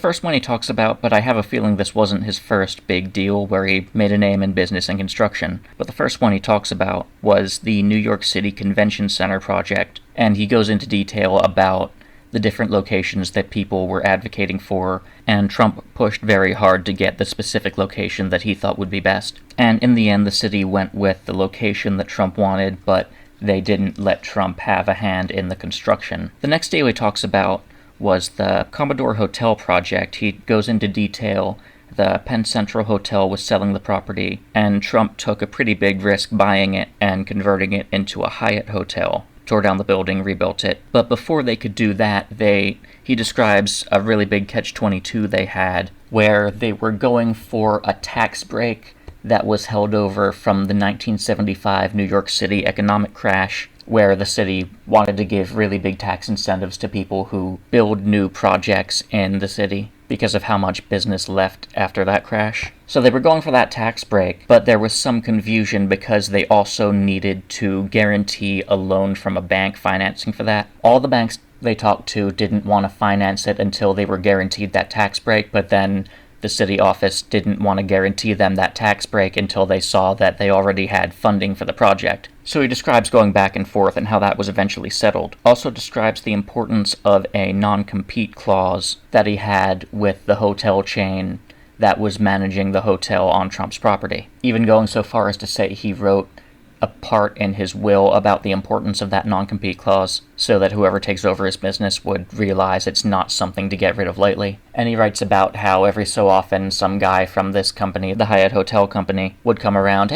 first one he talks about, but I have a feeling this wasn't his first big deal where he made a name in business and construction. But the first one he talks about was the New York City Convention Center project, and he goes into detail about the different locations that people were advocating for, and Trump pushed very hard to get the specific location that he thought would be best. And in the end, the city went with the location that Trump wanted, but they didn't let Trump have a hand in the construction. The next deal he talks about was the Commodore Hotel project. He goes into detail. The Penn Central Hotel was selling the property, and Trump took a pretty big risk buying it and converting it into a Hyatt hotel. Tore down the building, rebuilt it. But before they could do that, he describes a really big catch-22 they had, where they were going for a tax break that was held over from the 1975 New York City economic crash, where the city wanted to give really big tax incentives to people who build new projects in the city because of how much business left after that crash. So they were going for that tax break, but there was some confusion because they also needed to guarantee a loan from a bank financing for that. All the banks they talked to didn't want to finance it until they were guaranteed that tax break, but then the city office didn't want to guarantee them that tax break until they saw that they already had funding for the project. So he describes going back and forth and how that was eventually settled. Also describes the importance of a non-compete clause that he had with the hotel chain that was managing the hotel on Trump's property. Even going so far as to say he wrote a part in his will about the importance of that non-compete clause so that whoever takes over his business would realize it's not something to get rid of lightly. And he writes about how every so often some guy from this company, the Hyatt Hotel Company, would come around,